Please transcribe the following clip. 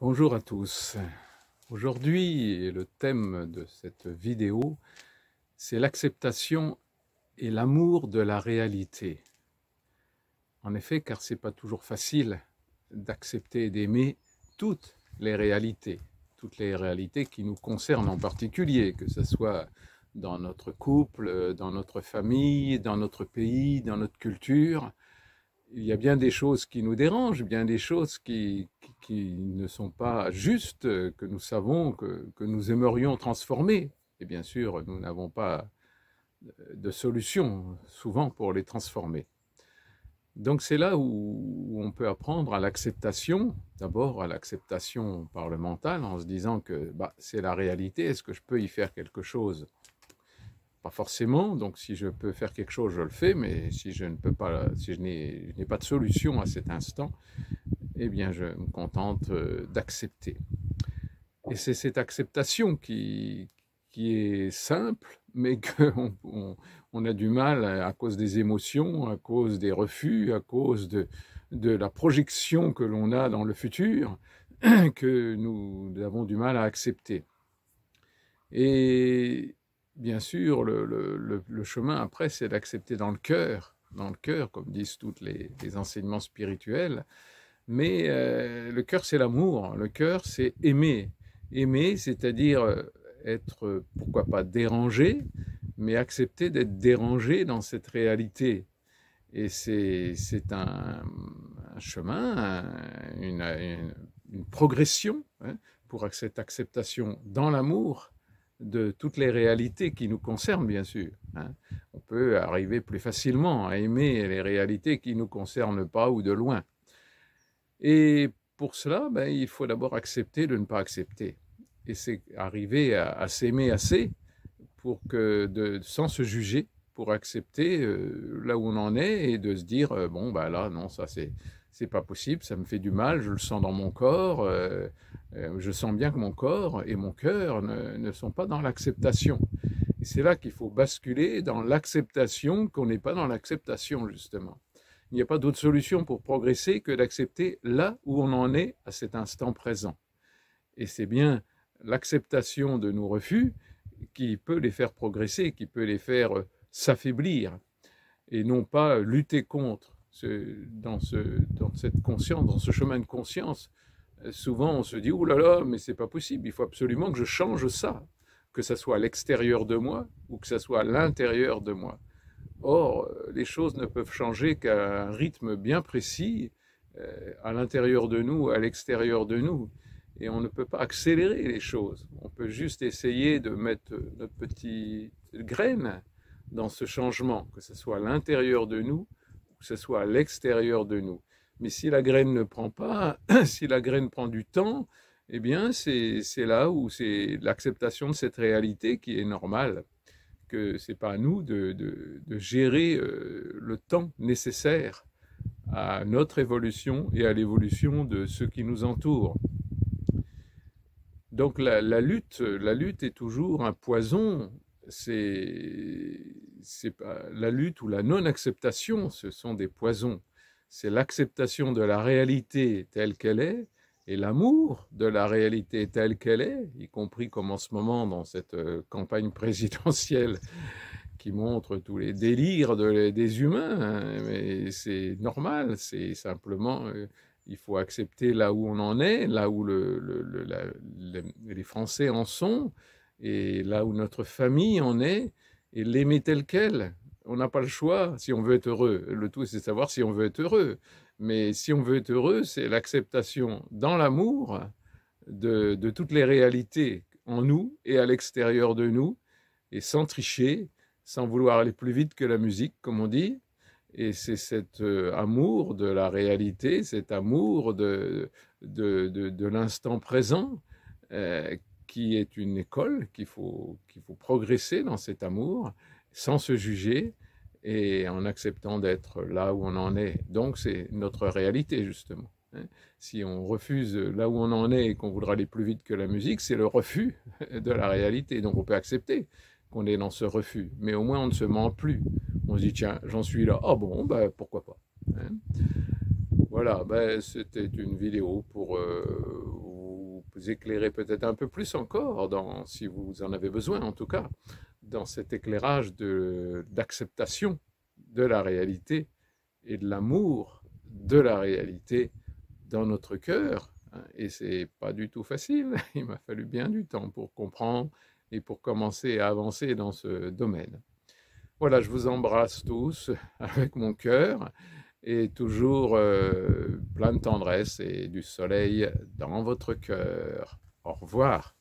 Bonjour à tous. Aujourd'hui, le thème de cette vidéo, c'est l'acceptation et l'amour de la réalité. En effet, car c'est pas toujours facile d'accepter et d'aimer toutes les réalités qui nous concernent en particulier, que ce soit dans notre couple, dans notre famille, dans notre pays, dans notre culture. Il y a bien des choses qui nous dérangent, bien des choses qui ne sont pas justes, que nous savons, que nous aimerions transformer. Et bien sûr, nous n'avons pas de solution souvent pour les transformer. Donc c'est là où on peut apprendre à l'acceptation, d'abord à l'acceptation par le mental, en se disant que c'est la réalité, est-ce que je peux y faire quelque chose? Pas forcément, donc si je peux faire quelque chose, je le fais, mais si je ne peux pas, si je n'ai pas de solution à cet instant, eh bien je me contente d'accepter. Et c'est cette acceptation qui est simple, mais qu'on a du mal à cause des émotions, à cause des refus, à cause de la projection que l'on a dans le futur, que nous avons du mal à accepter. Et bien sûr, le chemin après, c'est d'accepter dans le cœur, comme disent tous les enseignements spirituels. Mais le cœur, c'est l'amour. Le cœur, c'est aimer. Aimer, c'est-à-dire être, pourquoi pas, dérangé, mais accepter d'être dérangé dans cette réalité. Et c'est un chemin, une progression pour cette acceptation dans l'amour de toutes les réalités qui nous concernent, bien sûr. On peut arriver plus facilement à aimer les réalités qui ne nous concernent pas ou de loin. Et pour cela, il faut d'abord accepter de ne pas accepter. Et c'est arriver à s'aimer assez pour sans se juger, pour accepter là où on en est et de se dire là, non, ça c'est pas possible, ça me fait du mal, je le sens dans mon corps, je sens bien que mon corps et mon cœur ne sont pas dans l'acceptation. Et c'est là qu'il faut basculer dans l'acceptation, qu'on n'est pas dans l'acceptation, justement. Il n'y a pas d'autre solution pour progresser que d'accepter là où on en est à cet instant présent. Et c'est bien l'acceptation de nos refus qui peut les faire progresser, qui peut les faire s'affaiblir, et non pas lutter contre. Dans cette conscience, dans ce chemin de conscience, souvent on se dit « Ouh là là, mais c'est pas possible, il faut absolument que je change ça, que ça soit à l'extérieur de moi ou que ça soit à l'intérieur de moi. » Or, les choses ne peuvent changer qu'à un rythme bien précis, à l'intérieur de nous, à l'extérieur de nous. Et on ne peut pas accélérer les choses. On peut juste essayer de mettre notre petite graine dans ce changement, que ce soit à l'intérieur de nous ou que ce soit à l'extérieur de nous. Mais si la graine ne prend pas, si la graine prend du temps, eh bien c'est là où c'est l'acceptation de cette réalité qui est normale, que ce n'est pas à nous de gérer le temps nécessaire à notre évolution et à l'évolution de ceux qui nous entourent. Donc la lutte est toujours un poison. C'est pas la lutte ou la non-acceptation, ce sont des poisons. C'est l'acceptation de la réalité telle qu'elle est et l'amour de la réalité telle qu'elle est, y compris comme en ce moment dans cette campagne présidentielle qui montre tous les délires des humains. Mais c'est normal, c'est simplement... il faut accepter là où on en est, là où les Français en sont, et là où notre famille en est, et l'aimer tel quel. On n'a pas le choix si on veut être heureux. Le tout, c'est de savoir si on veut être heureux. Mais si on veut être heureux, c'est l'acceptation dans l'amour de toutes les réalités en nous et à l'extérieur de nous, et sans tricher, sans vouloir aller plus vite que la musique, comme on dit. Et c'est cet amour de la réalité, cet amour de l'instant présent qui est une école, qu'il faut progresser dans cet amour sans se juger et en acceptant d'être là où on en est. Donc c'est notre réalité justement. Si on refuse là où on en est et qu'on voudra aller plus vite que la musique, c'est le refus de la réalité. Donc on peut accepter qu'on est dans ce refus, mais au moins on ne se ment plus. On se dit tiens, j'en suis là, ah bon, pourquoi pas. Voilà, c'était une vidéo pour vous vous éclairer peut-être un peu plus encore, si vous en avez besoin en tout cas, dans cet éclairage d'acceptation de la réalité et de l'amour de la réalité dans notre cœur. Et c'est pas du tout facile, il m'a fallu bien du temps pour comprendre et pour commencer à avancer dans ce domaine. Voilà, je vous embrasse tous avec mon cœur et toujours plein de tendresse et du soleil dans votre cœur. Au revoir.